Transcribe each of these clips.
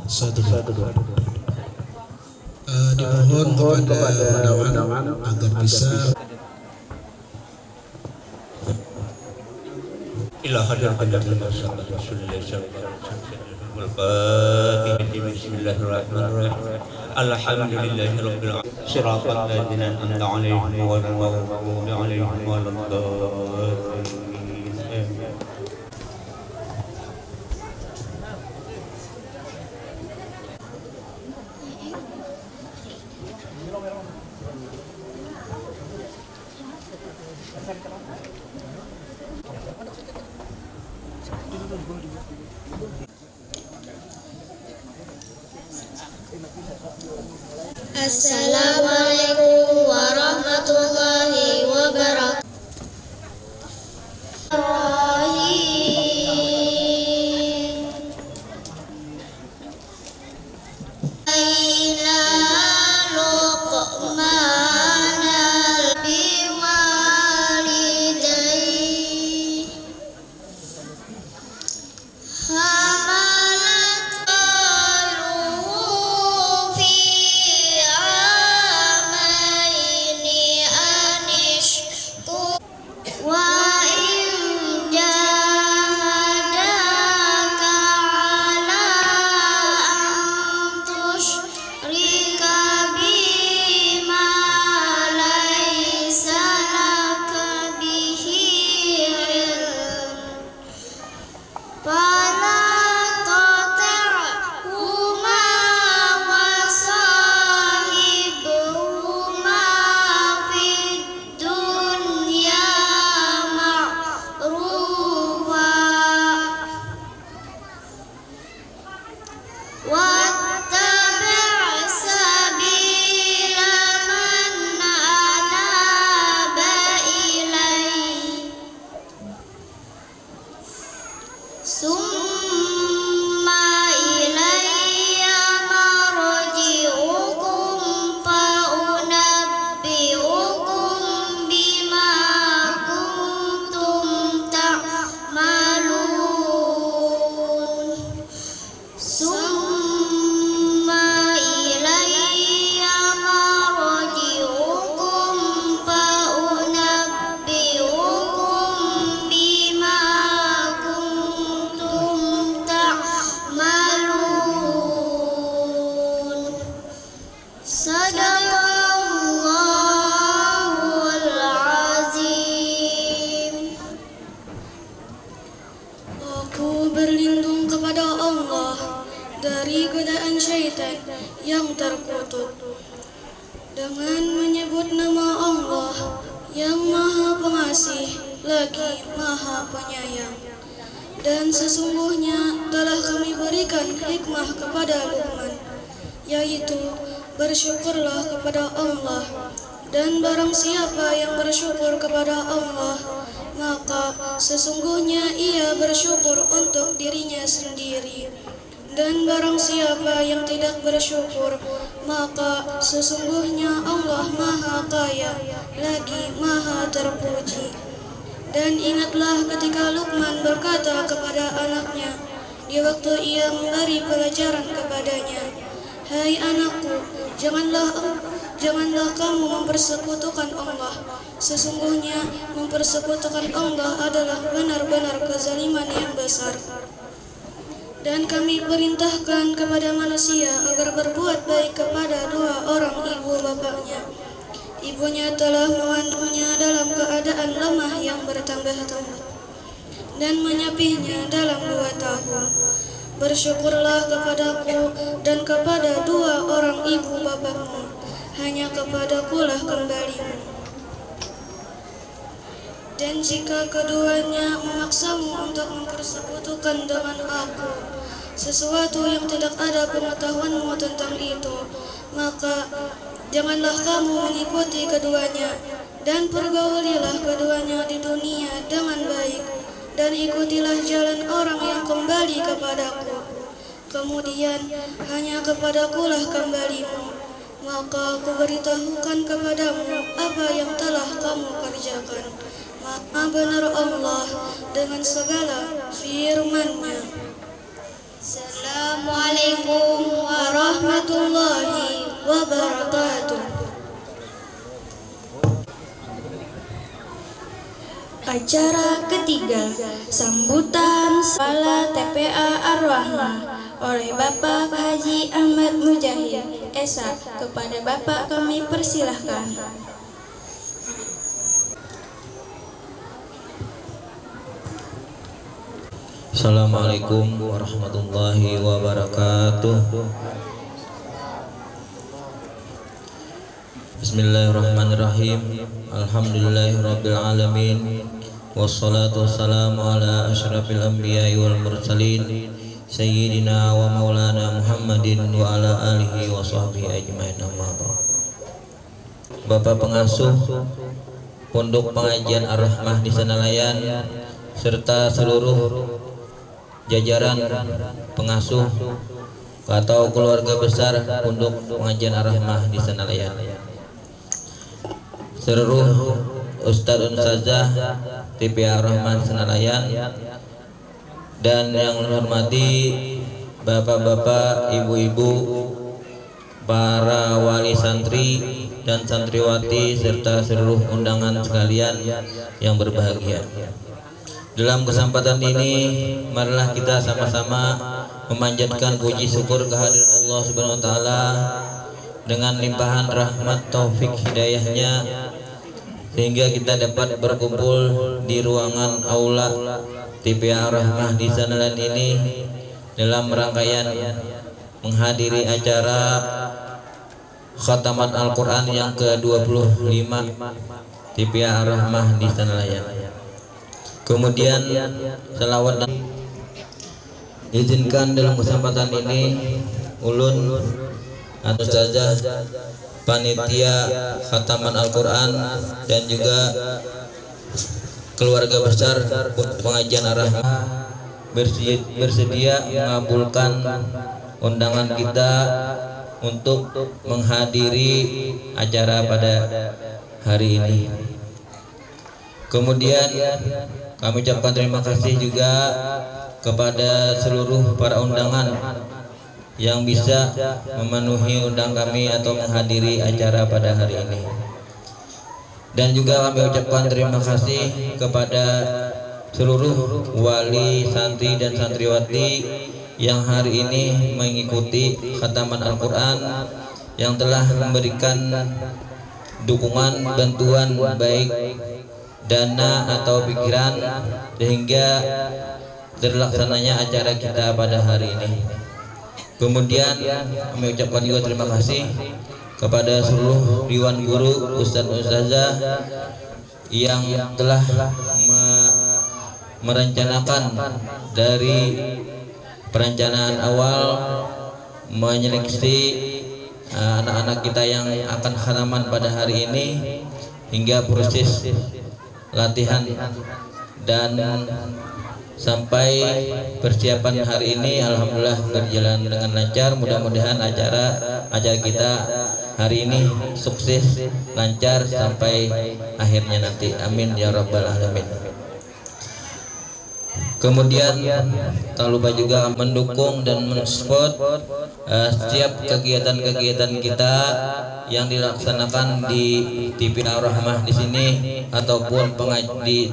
Satu dua. Dimohon kepada undangan agar bisa ila hadratin Rasulullah Bismillahirrahmanirrahim. Alhamdulillahirabbil alamin. Shiratal ladzina an'amta 'alaihim ghairil maghdubi 'alaihim waladdallin. Assalamualaikum warahmatullahi wabarakatuh. Aina luqmana biwalidayhi hamalat qaluhu fi amaini anishkur wa in jahadaka ala an tushrika bima laysa laka bihi ilm fala tuti'huma wa sahibhuma fid dunya ma'rufa wattabi' sabila man anaba ilayya summa ilayya marji'ukum fa unabbi'ukum bima kuntum ta'malun summa ilayya marji'ukum fa unabbi'ukum bima kuntum ta'malun. Sadaqallahul azim. Aku berlindung kepada Allah dari godaan syaitan yang terkutuk dengan menyebut nama Allah yang Maha Pengasih lagi Maha Penyayang. Dan sesungguhnya telah kami berikan hikmah kepada Luqman, yaitu bersyukurlah kepada Allah, dan barang siapa yang bersyukur kepada Allah, maka sesungguhnya ia bersyukur untuk dirinya sendiri. Dan barang siapa yang tidak bersyukur, maka sesungguhnya Allah Maha Kaya lagi Maha Terpuji. Dan ingatlah ketika Luqman berkata kepada anaknya di waktu ia memberi pelajaran kepadanya, "Hai anakku, janganlah kamu mempersekutukan Allah. Sesungguhnya mempersekutukan Allah adalah benar-benar kezaliman yang besar." Dan kami perintahkan kepada manusia agar berbuat baik kepada dua orang ibu bapaknya. Ibunya telah mengandungnya dalam keadaan lemah yang bertambah-tambah dan menyapihnya dalam 2 tahun. Bersyukurlah kepadaku dan kepada dua orang ibu bapakmu, hanya kepadakulah kembalimu. Dan jika keduanya memaksamu untuk mempersekutukan dengan aku sesuatu yang tidak ada pengetahuanmu tentang itu, maka janganlah kamu mengikuti keduanya, dan pergaulilah keduanya di dunia dengan baik, dan ikutilah jalan orang yang kembali kepadaku. Kemudian hanya kepadakulah kembalimu, maka aku beritahukan kepadamu apa yang telah kamu kerjakan. Maha benar Allah dengan segala firman-Nya. Assalamualaikum wabarakatuh. Acara ketiga, sambutan Kepala TPA Ar-Rahmah oleh Bapak Haji Ahmad Mujahid, Esa. Kepada Bapak kami persilahkan. Assalamualaikum warahmatullahi wabarakatuh. Bismillahirrahmanirrahim. Alhamdulillahirabbil alamin. Wassalatu wassalamu ala asyrafil anbiya'i wal mursalin sayyidina wa maulana Muhammadin wa ala alihi wa sahbihi ajmain. Amma ba'd. Bapak pengasuh Pondok Pengajian Ar-Rahmah di Sanalayan serta seluruh jajaran pengasuh atau keluarga besar Pondok Pengajian Ar-Rahmah di Sanalayan, seluruh Ustadz Ustazah TPA Ar-Rahmah Sanalayan, dan yang menghormati bapak-bapak, ibu-ibu, para wali santri dan santriwati serta seluruh undangan sekalian yang berbahagia. Dalam kesempatan ini, marilah kita sama-sama memanjatkan puji syukur kehadirat Allah Subhanahu wa taala dengan limpahan rahmat taufik hidayahnya sehingga kita dapat berkumpul di ruangan aula TPA Ar-Rahmah di Sanalayan ini dalam rangkaian menghadiri acara khataman Al-Quran yang ke-25 TPA Ar-Rahmah di Sanalayan. Kemudian selawat dan izinkan dalam kesempatan ini ulun atau ustazah panitia khataman Al-Quran dan juga keluarga besar pengajian Ar-Rahmah bersedia mengabulkan undangan kita untuk menghadiri acara pada hari ini. Kemudian kami ucapkan terima kasih juga kepada seluruh para undangan yang bisa memenuhi undang kami atau menghadiri acara pada hari ini. Dan juga kami ucapkan terima kasih kepada seluruh wali, santri dan santriwati yang hari ini mengikuti khataman Al-Quran, yang telah memberikan dukungan, bantuan baik dana atau pikiran sehingga terlaksananya acara kita pada hari ini. Kemudian kami ucapkan juga terima kasih kepada seluruh Dewan Guru, Ustadz Ustazah yang telah merencanakan dari perencanaan awal, menyeleksi anak-anak kita yang akan khataman pada hari ini hingga proses latihan dan sampai persiapan hari ini alhamdulillah berjalan dengan lancar. Mudah-mudahan acara kita hari ini sukses, lancar sampai akhirnya nanti. Amin ya rabbal alamin. Kemudian tak lupa juga mendukung dan mensupport setiap kegiatan-kegiatan kita yang dilaksanakan di TPA Ar-Rahmah di sini ataupun di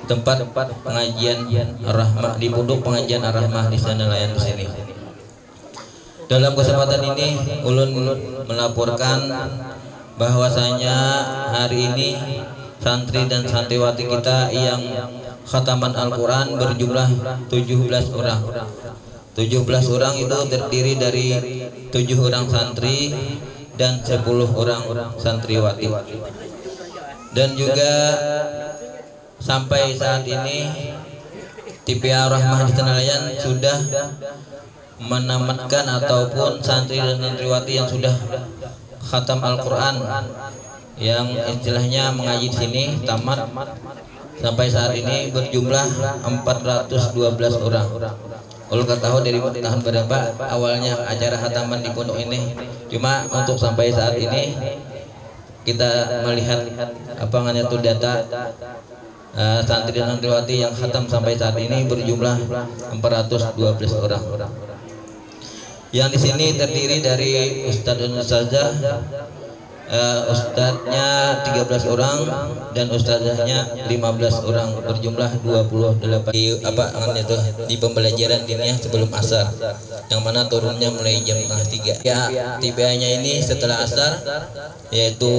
tempat pengajian Ar-Rahmah, di Pondok Pengajian Ar-Rahmah di Sanalayan di sini. Dalam kesempatan ini ulun melaporkan bahwasanya hari ini santri dan santriwati kita yang khataman Al-Quran berjumlah 17 orang. 17 orang itu terdiri dari 7 orang santri dan 10 orang santriwati. Dan juga sampai saat ini TPA Ar-Rahmah di Sanalayan sudah menamatkan ataupun santri dan santriwati yang sudah khatam Al-Quran yang istilahnya mengaji di sini tamat sampai saat ini berjumlah 412 orang. Ulun tahu dari tahun berapa awalnya acara khataman di pondok ini. Cuma untuk sampai saat ini kita melihat apa namanya itu data santri dan santriwati yang khatam sampai saat ini berjumlah 412 orang. Yang di sini terdiri dari Ustadz dan Ustazah. Ustadznya 13 orang dan ustazahnya 15 orang, berjumlah 28 di pembelajaran diniyah sebelum asar, yang mana turunnya mulai jam 2:30. Ya, tibanya ini setelah asar, yaitu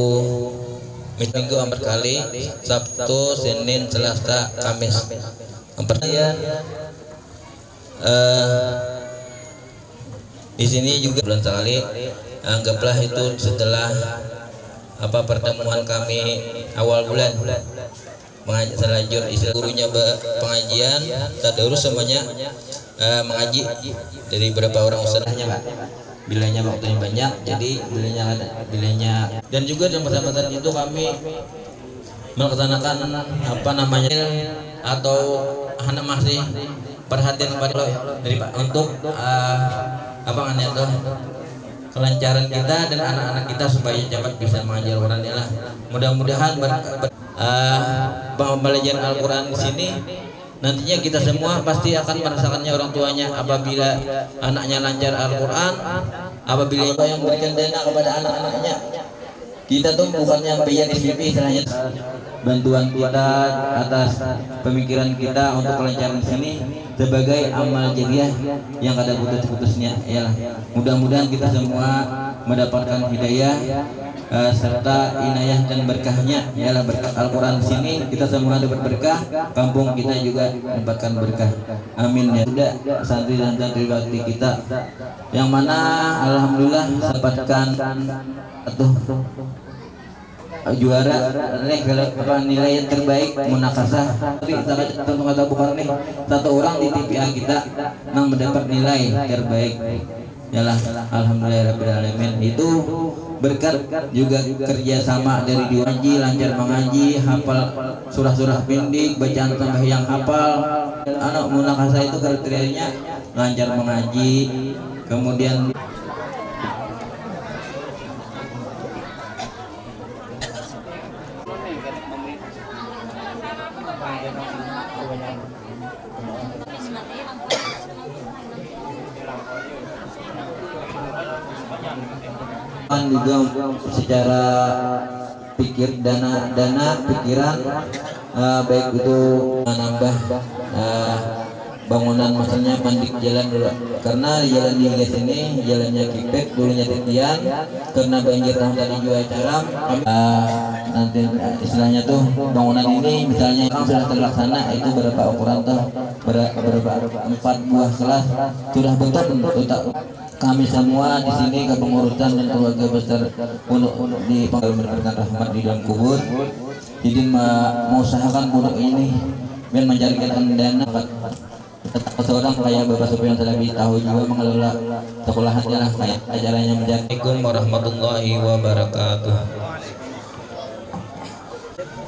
minggu 4 kali, Sabtu, Senin, Selasa, Kamis 4 kali. Di sini juga bulan sekali, anggaplah itu setelah pertemuan kami awal bulan mengaji selajur, gurunya pengajian tadarus semuanya mengaji dari beberapa orang ustadznya Pak. Bilanya waktunya banyak, jadi bilanya dan juga dalam kesempatan itu kami melaksanakan atau anak masih perhatian pada dari Pak untuk kelancaran kita dan anak-anak kita supaya cepat bisa mengajar Al-Quran. Ya lah, mudah-mudahan pembelajaran Al-Quran di sini nantinya kita semua pasti akan merasakannya orang tuanya apabila anaknya lancar Al-Quran, apabila yang memberikan dana kepada anak-anaknya. Kita tuh bukan yang bayar SPP, istilahnya bantuan kita atas pemikiran kita untuk kelancaran sini sebagai amal jariah yang kada putus-putusnya. Yalah, mudah-mudahan kita semua mendapatkan hidayah serta inayah dan berkahnya. Yalah, berkat Al-Quran sini kita semua dapat berkah, kampung kita juga mendapatkan berkah. Amin ya. Sudah santri dan santri bakti kita yang mana alhamdulillah mendapatkan juara nilai yang terbaik munakasah. Tapi tentu kata bukan nih satu orang di TPA kita yang mendapat nilai terbaik. Yalah, alhamdulillahirabbil alamin. Itu berkat juga kerjasama dari ngaji, lancar mengaji, hafal surah-surah pendek, bacaan tambah yang hafal. Anak munakasah itu kriterianya lancar mengaji, kemudian juga secara dana pikiran baik itu menambah bangunan, maksudnya mandik jalan dulu, karena jalan di sini jalannya kipek dulunya titian karena banjir tahun tadi juga acara nanti istilahnya tuh bangunan ini misalnya sudah terlaksana itu berapa ukuran tuh berapa 4 buah kelas sudah bentuk kami semua di sini kepengurusan dan keluarga besar pondok di memberikan rahmat di dalam kubur, jadi mengusahakan pondok ini dan mencarikan dana seorang kayak Bapak Sofian Salafi tahu juga mengelola sekolahannya lah kayak acaranya. Assalamualaikum warahmatullahi wabarakatuh.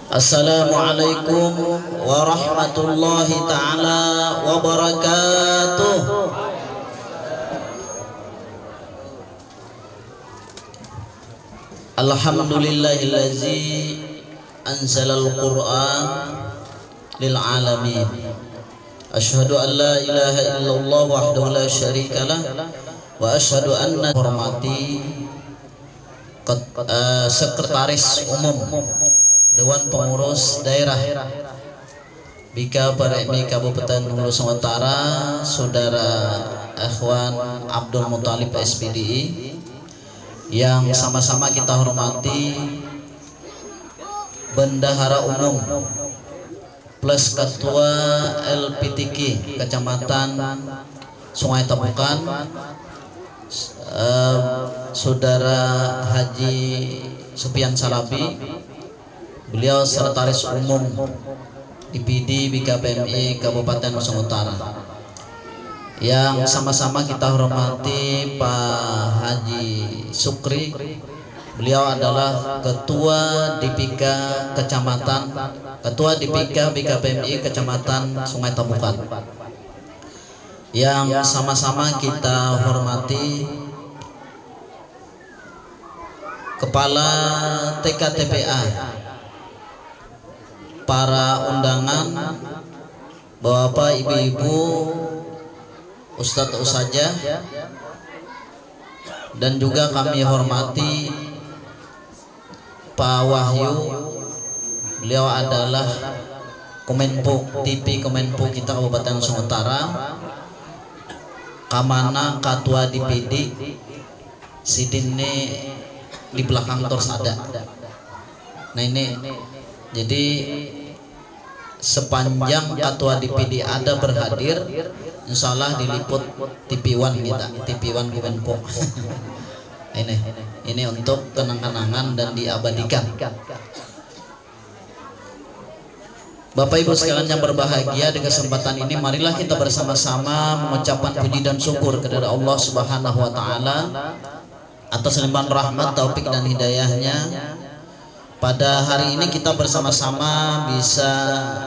Assalamualaikum warahmatullahi ta'ala wabarakatuh. Alhamdulillahillazi anzalal Qur'an lil alamin. Asyhadu an la ilaha illallah wahdahu la syarikalah wa asyhadu anna hormati Sekretaris Umum Dewan Pengurus Daerah Bika Paremi Kabupaten Hulu Sungai Utara, Saudara Ikhwan Abdul Muthalib SPDI, yang sama-sama kita hormati Bendahara Umum plus Ketua LPTK Kecamatan Sungai Tabukan, Saudara Haji Sofian Salafi, beliau Sekretaris Umum IPD BKPMI Kabupaten Nusa Utara, yang sama-sama kita hormati Pak Haji Sukri, beliau adalah Ketua Dipika Kecamatan, Ketua Dipika BKPMI Kecamatan Sungai Tabukan, yang sama-sama kita hormati Kepala TKTPA, para undangan, bapak, ibu-ibu, ustadz, ustazah, dan juga kami hormati Pak Wahyu. Beliau adalah Komenpo TV Komenpo kita Kabupaten Lampung Utara, kamana Ketua DPD Sidine di belakang terus ada. Nah ini jadi sepanjang Ketua DPD ada berhadir, insya Allah diliput TV One kita, TV One Komenpo. Ini untuk kenang-kenangan dan diabadikan. Bapak Ibu sekalian yang berbahagia, di kesempatan ini marilah kita bersama-sama mengucapkan puji dan syukur kepada Allah Subhanahu wa taala atas limpahan rahmat, taufik dan hidayahnya. Pada hari ini kita bersama-sama bisa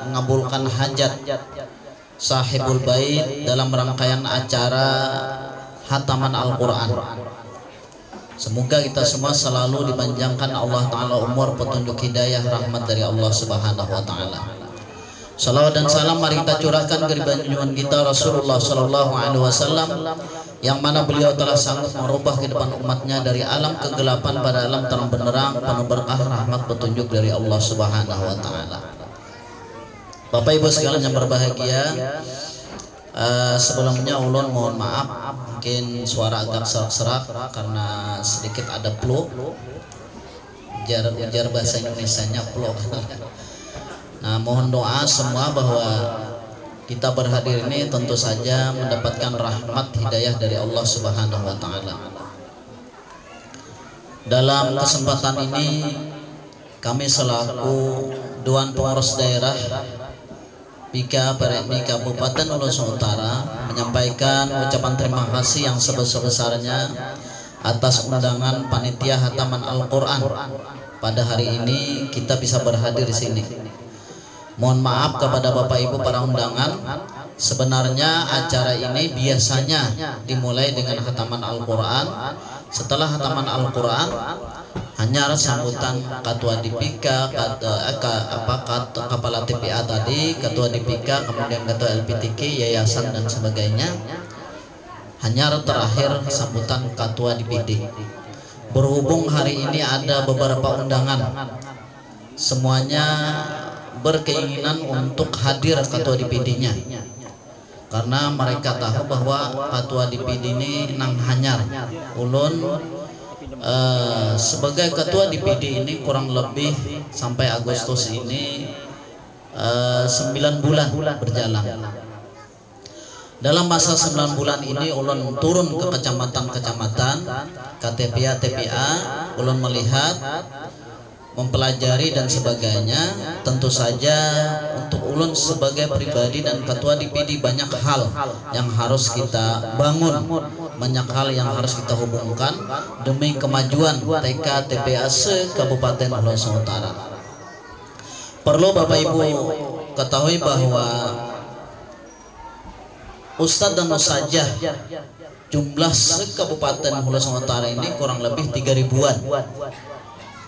mengabulkan hajat Sahibul Bait dalam rangkaian acara Khataman Al-Quran. Semoga kita semua selalu dipanjangkan Allah Ta'ala umur, petunjuk hidayah, rahmat dari Allah Subhanahu wa taala. Salawat dan salam mari kita curahkan ke junjungan kita Rasulullah Sallallahu Alaihi Wasallam, yang mana beliau telah sanggup merubah kehidupan umatnya dari alam kegelapan pada alam terang benderang, penuh berkah, rahmat, petunjuk dari Allah Subhanahu wa taala. Bapak Ibu sekalian yang berbahagia, sebelumnya ulun mohon maaf mungkin suara agak serak-serak karena sedikit ada flu. Ujar bahasa Indonesianya flu. Nah, mohon doa semua bahwa kita berhadir ini tentu saja mendapatkan rahmat hidayah dari Allah Subhanahu wa taala. Dalam kesempatan ini kami selaku Dewan Pengurus Daerah Pika Peremi Kabupaten Lampung Utara menyampaikan ucapan terima kasih yang sebesar-besarnya atas undangan panitia Khataman Al-Quran. Pada hari ini kita bisa berhadir di sini. Mohon maaf kepada Bapak Ibu para undangan. Sebenarnya acara ini biasanya dimulai dengan Khataman Al-Quran. Setelah Khataman Al-Quran, hanya sambutan Ketua DPK, Kepala TPA tadi, Ketua DPK, kemudian Ketua LPTK, Yayasan dan sebagainya. Hanya terakhir sambutan Ketua DPD. Berhubung hari ini ada beberapa undangan, semuanya berkeinginan untuk hadir Ketua DPD-nya, karena mereka tahu bahwa Ketua DPD ini nang hanyar. Ulun sebagai Ketua DPD ini kurang lebih sampai Agustus ini 9 bulan berjalan. Dalam masa 9 bulan ini ulun turun ke kecamatan-kecamatan, ke TPA, ulun melihat, mempelajari dan sebagainya. Tentu saja untuk ulun sebagai pribadi dan Ketua DPD banyak hal yang harus kita bangun, banyak hal yang harus kita hubungkan demi kemajuan TK TPA se-Kabupaten Lampung Utara. Perlu Bapak Ibu ketahui bahwa Ustadz dan Ustazah jumlah se-Kabupaten Lampung Utara ini kurang lebih 3.000-an.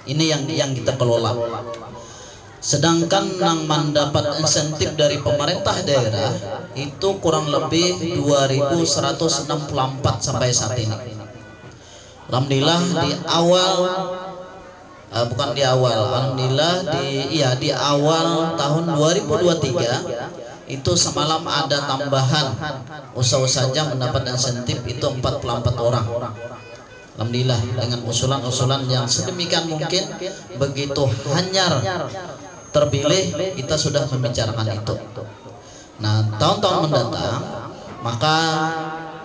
Ini yang kita kelola. Sedangkan yang mendapat insentif dari pemerintah daerah itu kurang lebih 2.164 sampai saat ini. Alhamdulillah di awal tahun 2023 itu semalam ada tambahan usaha-usaha mendapat insentif itu 44 orang. Alhamdulillah dengan usulan-usulan yang sedemikian mungkin, begitu hanyar terpilih kita sudah membicarakan itu. Nah, tahun-tahun mendatang maka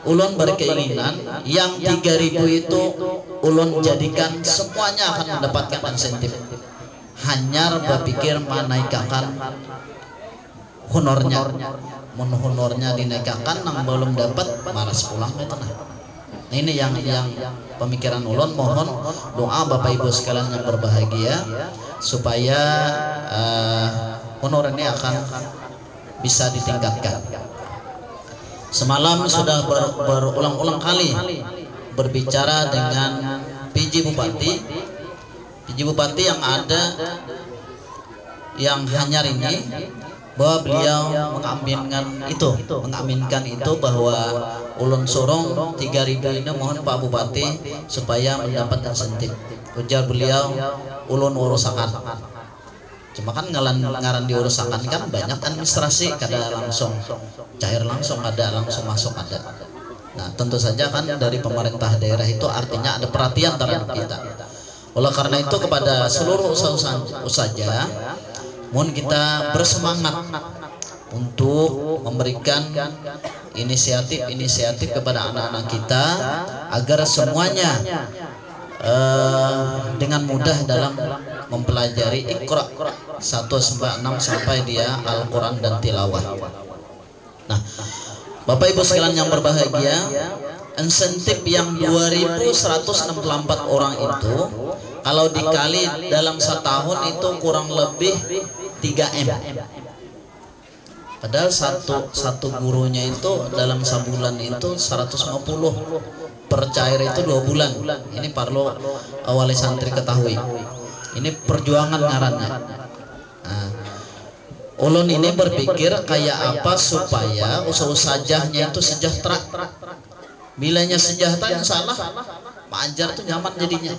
ulun berkeinginan yang 3.000 itu ulun jadikan semuanya akan mendapatkan insentif. Hanyar berpikir menaikkan honornya, honornya dinaikkan, yang belum dapat malas pulang itu. Nah, ini yang pemikiran ulun. Mohon doa Bapak Ibu sekalian yang berbahagia supaya honor ini akan bisa ditingkatkan. Semalam sudah berulang-ulang kali berbicara dengan PJ Bupati yang ada yang hanyar ini, bahwa beliau mengaminkan itu bahwa ulun sorong 3.000 ini mohon Pak Bupati supaya mendapat insentif. Ujar beliau, ulun urusakan. Cuma kan ngaran diurusakan kan banyak administrasi, kada langsung cair langsung, ada langsung masuk ada. Nah tentu saja kan dari pemerintah daerah itu artinya ada perhatian terhadap kita. Oleh karena itu kepada seluruh usaha mohon kita bersemangat untuk memberikan inisiatif kepada anak-anak kita agar semuanya dengan mudah dalam mempelajari Iqra 1-6 sampai dia Al-Quran dan tilawah. Nah, Bapak Ibu sekalian yang berbahagia, insentif yang 2.164 orang itu kalau dikali dalam setahun itu kurang lebih 3M. Padahal satu gurunya itu dalam sebulan itu 150 per cair itu 2 bulan. Ini perlu wali santri ketahui. Ini perjuangan ngarannya. Nah, ulun ini berpikir kayak apa supaya usaha-usahanya itu sejahtera. Bilanya sejahtera insya Allah mengajar tuh nyaman jadinya.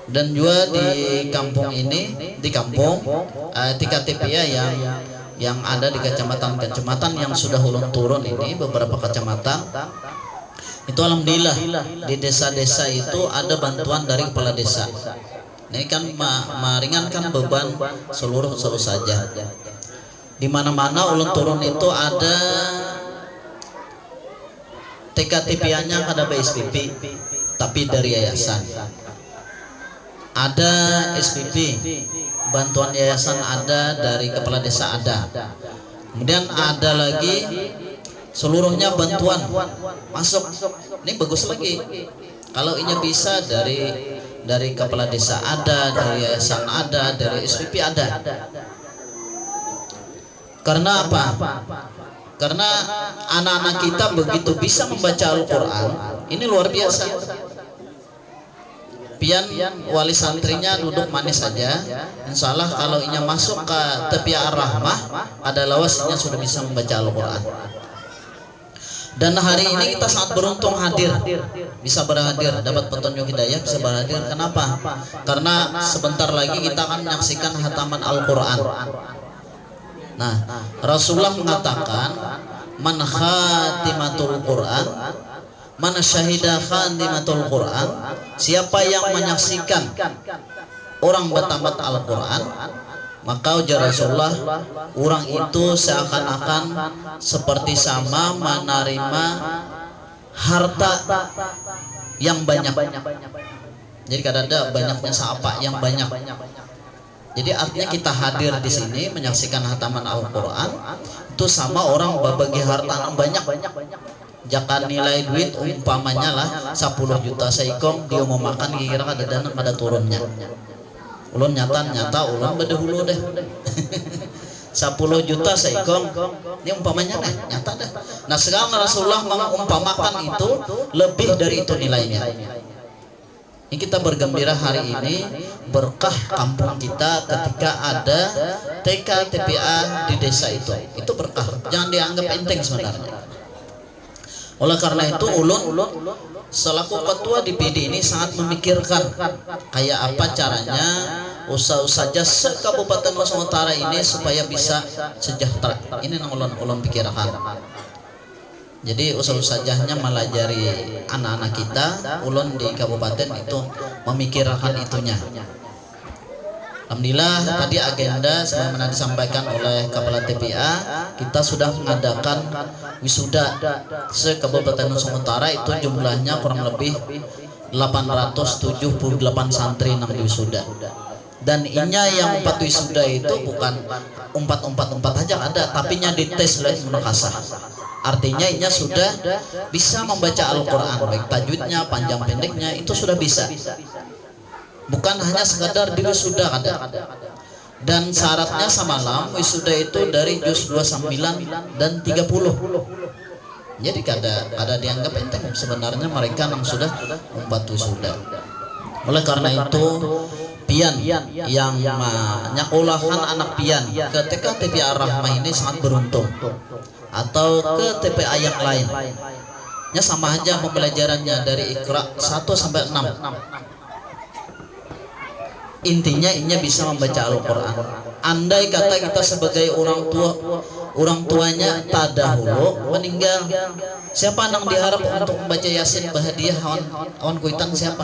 Dan juga di kampung ini, di kampung TKTPA yang ada di kecamatan-kecamatan yang sudah ulun turun ini, beberapa kecamatan itu alhamdulillah di desa-desa itu ada bantuan dari kepala desa. Ini kan meringankan beban seluruh saja. Di mana-mana ulun turun itu ada TKTPA-nya ada BSPP tapi dari yayasan. Ada SPP, bantuan yayasan ada, dari kepala desa ada. Kemudian ada lagi seluruhnya bantuan masuk. Ini bagus lagi. Kalau ini bisa dari kepala desa ada, dari yayasan ada, dari SPP ada. Karena apa? Karena anak-anak kita begitu bisa membaca Al-Quran, ini luar biasa. Pian wali santrinya duduk manis saja, insya Allah kalau inya masuk ke tepi Ar-Rahmah ada lawasnya sudah bisa membaca Al-Quran. Dan hari ini kita sangat beruntung bisa berhadir, dapat petunjuk hidayah, bisa berhadir. Kenapa? Karena sebentar lagi kita akan menyaksikan khataman Al-Quran. Nah, Rasulullah mengatakan, man khatimatul Quran, man syahida khatimatul Quran, siapa yang menyaksikan orang bertamat Al-Quran, maka ujar Rasulullah, orang itu seakan-akan seperti sama menerima harta yang banyak. Jadi kadang ada banyaknya siapa yang banyak. Jadi artinya kita hadir di sini menyaksikan khataman Al-Quran itu sama orang berbagi harta yang banyak. Jaka nilai duit umpamanya lah 10 juta seikong, dia mau makan kira-kira ada dana pada turunnya. Ulun nyata ulun beda hulu deh. 10 juta seikong, ini umpamanya dah, nyata dah. Nah sekarang Rasulullah mengumpamakan itu lebih dari itu nilainya. Ini kita bergembira hari ini berkah kampung kita ketika ada TKTPA di desa itu berkah, jangan dianggap enteng sebenarnya. Oleh karena itu ulun selaku ketua DPD ini sangat memikirkan kayak apa caranya usaha-usaha se-Kabupaten Nusa Utara ini supaya bisa sejahtera. Ini yang ulun pikirkan. Jadi usaha-usahanya melajari anak-anak kita, ulun di kabupaten itu memikirkan itunya. Alhamdulillah tadi agenda sebagaimana disampaikan oleh Kepala TPA, kita sudah mengadakan wisuda se-Kabupaten Nusa Utara, itu jumlahnya kurang lebih 878 santri yang wisuda. Dan inya yang 4 wisuda itu bukan 4 aja ada, tapi nya dites oleh munakasah. Artinya inya sudah bisa membaca Al-Quran, baik tajwidnya, panjang pendeknya itu sudah bisa. Bukan hanya sekadar di wisuda ada. Dan syaratnya samalam wisuda itu dari juz 29 dan 30. Jadi kada dianggap enteng sebenarnya mereka yang sudah 4 wisuda. Oleh karena itu pian yang menyekolahkan anak pian ke TKTPA Ar-Rahmah ini sangat beruntung. atau ke TPA yang lain. Ya sama aja pembelajarannya dari Iqra 1 sampai 6. Intinya bisa membaca Al-Quran. Andai kata kita sebagai orang tuanya tadahulu meninggal, siapa yang diharap untuk membaca Yasin Bahadiah awan kuitan siapa?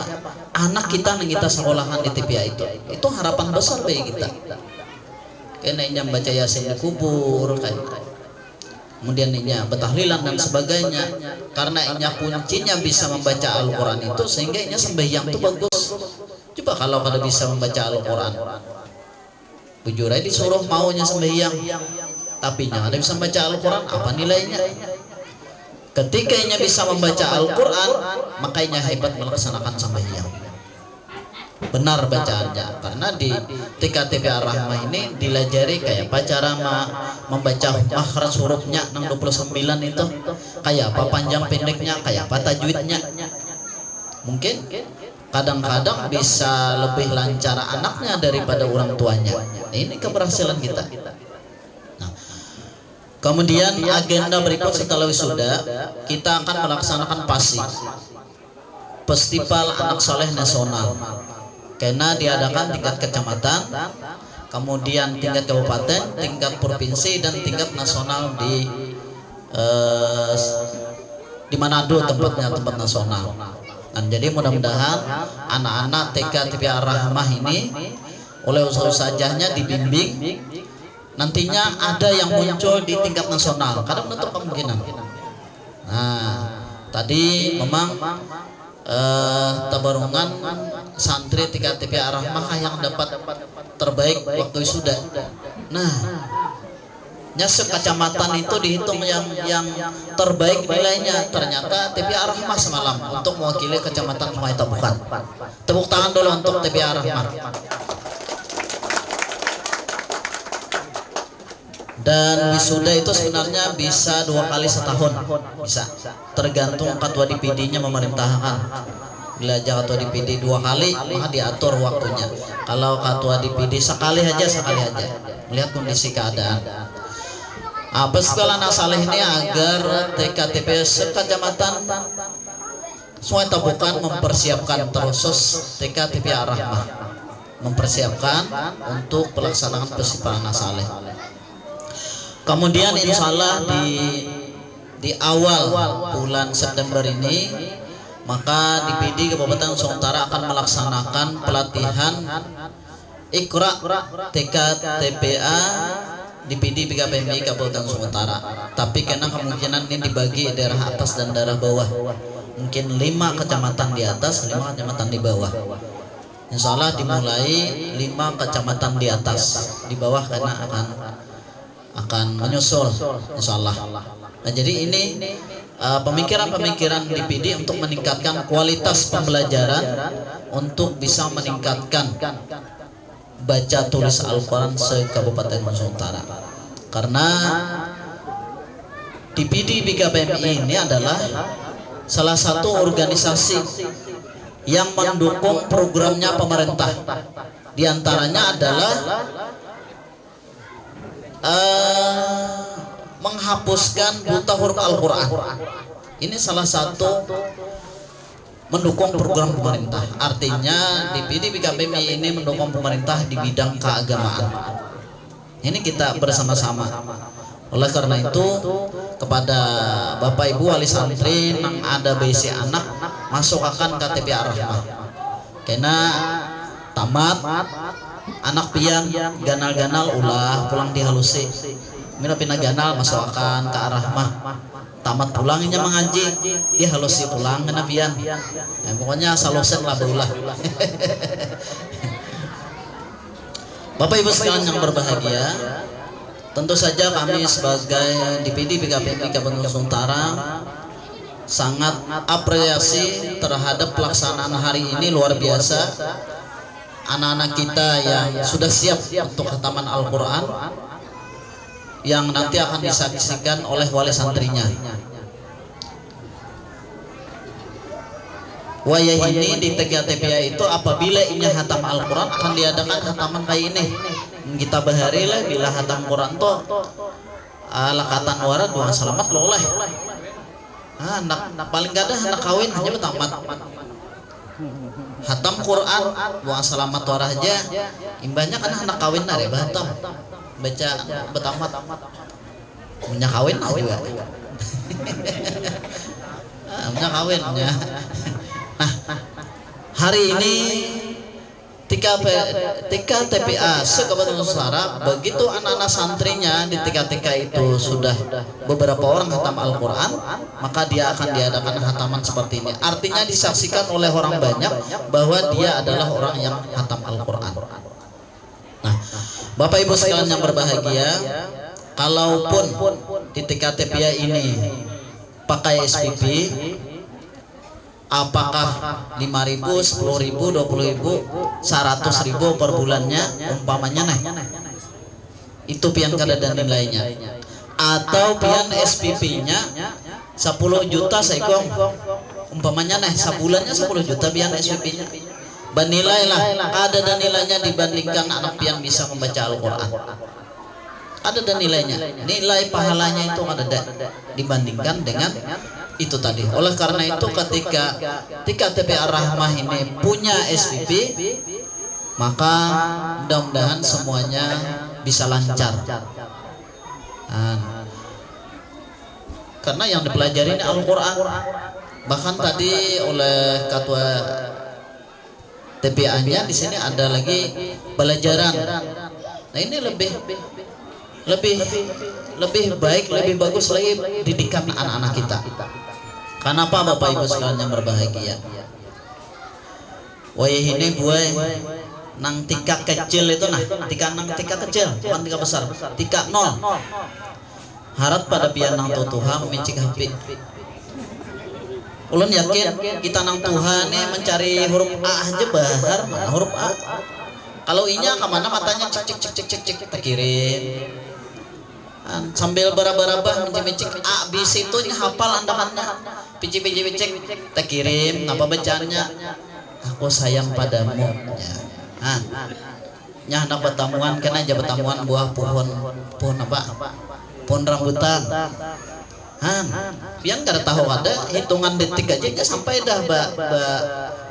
Anak kita yang kita sekolahan di TPA itu harapan besar bagi kita. Karena inya membaca Yasin di kubur, kemudian inya bertahlilan dan sebagainya. Karena inya kuncinya bisa membaca Al-Quran itu, sehingga inya sembahyang itu bagus. Coba kalau kada bisa membaca Al-Quran, bujur aja disuruh maunya sembahyang, tapi nya ada bisa membaca Al-Quran, apa nilainya? Ketika nya bisa membaca Al-Quran, makanya hebat melaksanakan sembahyang. Benar bacaannya, karena di TKTP Ar-Rahmah ini dilajari kayak apa cara membaca makhraj hurufnya 29 itu, kayak apa panjang pendeknya, kayak apa tajwidnya. Mungkin kadang-kadang bisa lebih lancar anaknya daripada orang tuanya. Ini keberhasilan kita. Nah, kemudian agenda berikut setelah wisuda, kita akan melaksanakan PASI, Festival Anak Soleh Nasional. Karena diadakan tingkat kecamatan, kemudian tingkat kabupaten, tingkat provinsi, dan tingkat nasional di Manado tempatnya, tempat nasional. Dan jadi mudah-mudahan anak-anak TKTP Ar-Rahmah ini oleh usaha-usahanya dibimbing, nantinya ada yang muncul di tingkat nasional, kadang menutup kemungkinan. Nah, tadi memang tabarungan santri TKTP Ar-Rahmah yang dapat terbaik waktu wisuda. Nah, nyesek kecamatan itu dihitung yang terbaik nilainya, ternyata TPA Ar-Rahmah semalam untuk mewakili kecamatan Sungai Tabukan. Tepuk tangan dulu untuk TPA Ar-Rahmah. Dan wisuda itu sebenarnya bisa 2 kali setahun, bisa tergantung ketua DPD-nya memerintahkan. Bila ketua DPD 2 kali, maka diatur waktunya. Kalau ketua DPD sekali aja, melihat kondisi keadaan. Festival Anak Saleh ini agar TKTP sekecamatan Sungai Tabukan mempersiapkan terus TKTP Ar-Rahmah, mempersiapkan untuk pelaksanaan Festival Anak Saleh. Kemudian insya Allah di awal bulan September ini, maka DPD Kabupaten Nusa Utara akan melaksanakan pelatihan Iqra TKTPA DPD PKPMI Kabupaten Sumatera. Tapi karena kemungkinan ini dibagi daerah atas dan daerah bawah, mungkin 5 kecamatan di atas, 5 kecamatan di bawah. Insya Allah dimulai 5 kecamatan di atas, di bawah karena akan menyusul insya Allah. Nah, jadi ini pemikiran-pemikiran DPD untuk meningkatkan kualitas pembelajaran, untuk bisa meningkatkan baca tulis Al-Quran se-Kabupaten Nusa Utara. Karena DPD PKPMI ini adalah salah satu organisasi yang mendukung programnya pemerintah. Di antaranya adalah menghapuskan buta huruf Al-Quran. Ini salah satu mendukung program pemerintah. Artinya DPD PKPMI ini mendukung pemerintah di bidang keagamaan. Ini kita bersama-sama. Oleh karena itu, kepada Bapak Ibu wali santri yang ada besi anak, masukkan KTP Ar-Rahmah. Karena tamat anak pian ganal-ganal ulah pulang dihalusi. Mina pina ganal masukkan ke Ar-Rahmah. Tamat pulangnya mengaji, dia halusi pulang kena pian. Pokoknya salosen lah berulah. Bapak Ibu sekalian yang berbahagia, tentu saja kami sebagai DPD PKPMI Kabupaten Nusa Utara sangat apresiasi terhadap pelaksanaan hari ini, luar biasa. Anak-anak kita yang sudah siap untuk khataman Al-Quran, yang nanti akan disaksikan oleh wali santrinya. Wayah ini di TKTPA itu apabila ini hatam Al-Quran akan diadakan hataman kayak ini. Kita bahari lah bila hatam Quran tuh lakatan wara doa selamat lo oleh. Anak paling gak ada anak kawin hanya betamat. Hatam Quran doa selamat wara aja. Imbahnya kan anak kawin nare batam baca betamat. Punya kawin juga. Punya kawinnya. Nah, hari ini tika TPA Kabupaten Nusantara, begitu anak-anak santrinya di tika itu sudah beberapa orang hatam Al-Quran, maka dia akan diadakan hataman seperti ini. Artinya disaksikan oleh orang banyak bahwa dia adalah orang yang hatam Al-Quran. Nah, Bapak Ibu sekalian yang berbahagia, kalaupun di tika TPA ini pakai SPP, apakah 5.000, 10.000, 20.000, 100.000 per bulannya umpamanya itu pian kada dan nilainya, atau pian SPP-nya 10 juta seikong umpamanya sebulannya 10 juta pian SPP-nya, bernilailah ada dan nilainya dibandingkan anak pian bisa membaca Al-Quran, ada dan nilainya, nilai pahalanya itu ada dibandingkan dengan itu tadi. Oleh karena itu ketika TPA Rahmah ini punya SPP, maka mudah-mudahan semuanya bisa lancar. Karena yang dipelajari ini Al-Quran. Bahkan tadi oleh ketua TPA-nya di sini ada lagi pelajaran. Nah, ini lebih baik, lebih bagus lagi didikan anak-anak kita. Kenapa Bapak Ibu sekalian yang berbahagia? Wayah ini buai nang tika kecil itu tika kecil, bukan tika besar, tika 0. Harap pada pian nang Tuhan memincik HP. Ulun yakin kita nang Tuhan nih mencari huruf A aja bahar, mana huruf A. Kalau I-nya kemana matanya cek terkirim. Sambil barabah mencik A B C itu hafal andakannya, picik terkirim apa bacanya, aku sayang padamu ya. Nya hendak pertemuan kena aja pertemuan buah pohon apa, pohon rambutan. Pian kada tahu ada hitungan detik aja sampai dah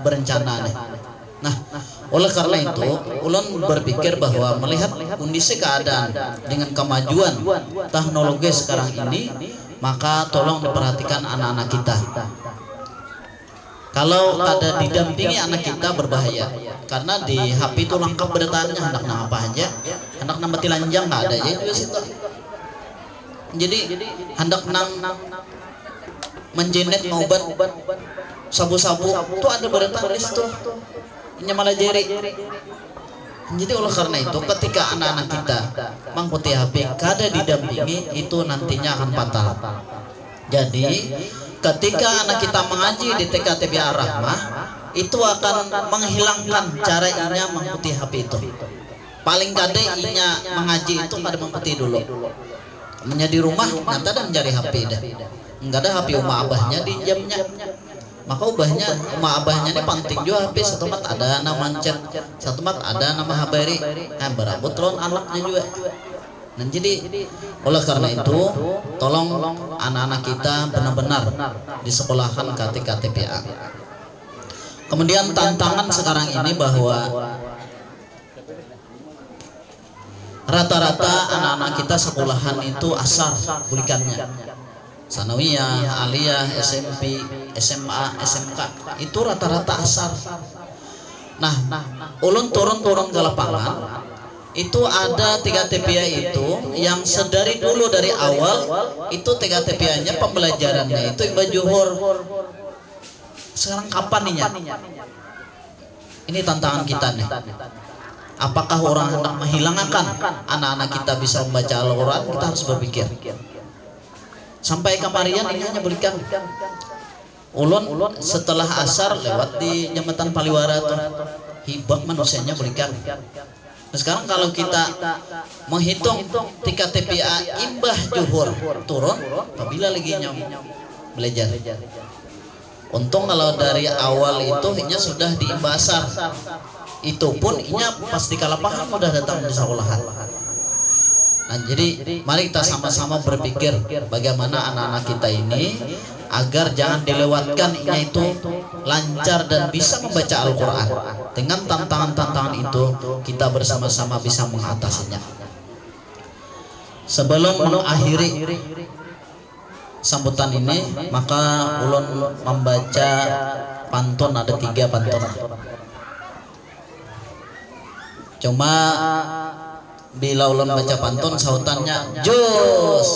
berencana nih. Nah, oleh karena itu, ulun berpikir bahwa melihat kondisi keadaan dengan kemajuan teknologi sekarang ini, maka tolong diperhatikan anak-anak kita. Kalau ada didampingi anak kita berbahaya, karena di HP itu lengkap beritanya, hendak nama apa aja, hendak nama tilanjang nggak ada aja juga situ. Jadi hendak nang menjenet ngobat sabu-sabu itu ada berita di situ. Malah jeri. Jadi oleh karena itu ketika anak-anak kita mengikuti HP kada didampingi, itu nantinya akan fatal. Jadi ketika anak kita mengaji di TPA Rahmah, itu akan menghilangkan cara inya mengikuti HP itu. Paling kada inya mengaji itu kada mengikuti dulu. Menjadi rumah nanti ada mencari HP dah. Enggak ada HP umah abahnya di jamnya. Maka ubahnya umah abahnya ini penting juga HP. Satu mat ada nama chat, satu mat ada nama habari, berabut lon anaknya juga. Dan jadi oleh karena itu tolong anak-anak kita benar-benar disekolahkan ketika TPA. Kemudian tantangan sekarang ini bahwa rata-rata anak-anak kita sekolahan itu asar kulikannya. Sanawiyah, aliyah, SMP, SMA, SMK itu rata-rata asar. Nah, ulun turun ke lapangan, itu ada 3 TPA itu yang sedari dulu dari awal itu 3 TPA-nya pembelajarannya itu ibadah juhur. Sekarang kapan nih? Ini tantangan kita nih. Apakah orang hendak menghilangkan anak-anak kita bisa membaca Al-Quran? Kita harus berpikir. Sampai kemarian ini hanya berikan ulun setelah asar lewat di jembatan Paliwara tuh hibak manusianya berikan. Nah, sekarang kalau kita menghitung 3 TPA imbah juhur turun, apabila lagi belajar. Untung kalau dari awal itu inya sudah di imbah asar, itu pun inya pasti kalah paham udah datang di sekolahan. Nah, jadi mari kita sama-sama berpikir bagaimana anak-anak kita ini agar jangan dilewatkan yaitu lancar dan bisa membaca Al-Quran. Dengan tantangan-tantangan itu kita bersama-sama bisa mengatasinya. Sebelum mengakhiri sambutan ini, maka ulun membaca pantun, ada 3 pantun. Cuma bila ulun baca pantun sautannya jos,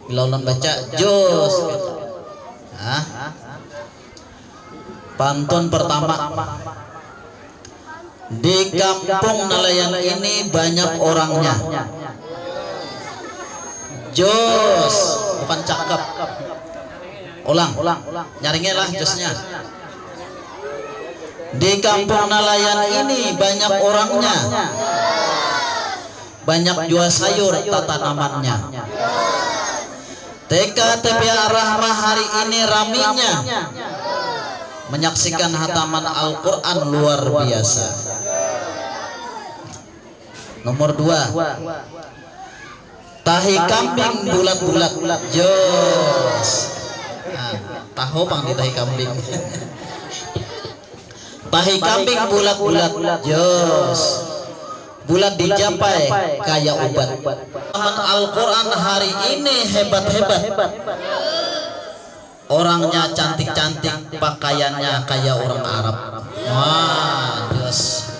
bila ulun baca jos gitu. Nah, pantun pertama. Di kampung nelayan ini banyak orangnya. Jos, bukan cakep. Ulang, nyaringnya lah josnya. Di kampung nelayan ini banyak orangnya, banyak jual sayur tanamannya. TKTP Rahmah hari ini raminya, menyaksikan hataman Al-Quran luar biasa. Nomor 2, tahi kambing bulat-bulat jos. Nah, tahu bang di tahi kambing. Tahi kambing bulat-bulat jos, bulat dijapai kayak obat. Hataman Al-Quran hari ini hebat-hebat. Orangnya cantik-cantik, pakaiannya kayak orang Arab. Wah, jos.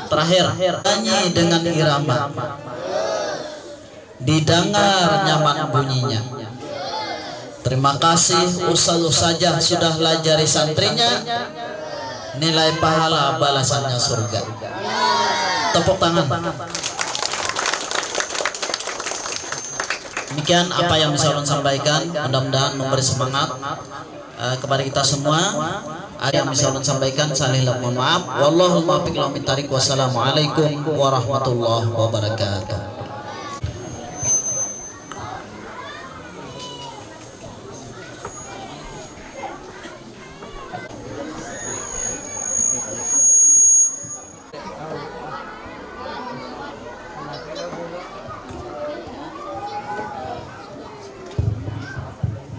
Terakhir, nyanyi dengan irama, didengar nyaman bunyinya. Terima kasih ustaz-ustazah sudah lajari santrinya, nilai pahala balasannya surga. Tepuk tangan. Demikian apa yang bisa ulun sampaikan, mudah-mudahan memberi semangat kepada kita semua. Ada yang bisa ulun sampaikan, saling mohon maaf. Wallahul muwaffiq ila aqwamit thariq. Wassalamualaikum warahmatullahi wabarakatuh.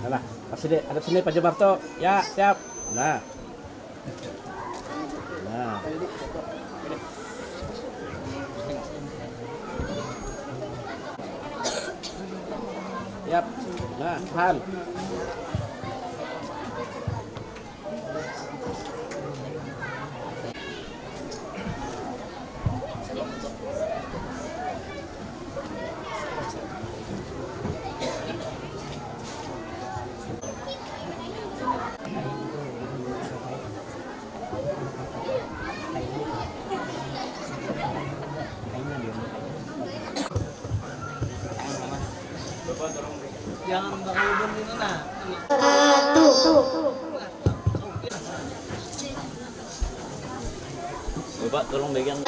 Nah, ada sini Pak Jabarto. Ya, siap. Nah. Siap. Nah, tahan. Jangan berhubung itu nah. Bapak tolong bagian.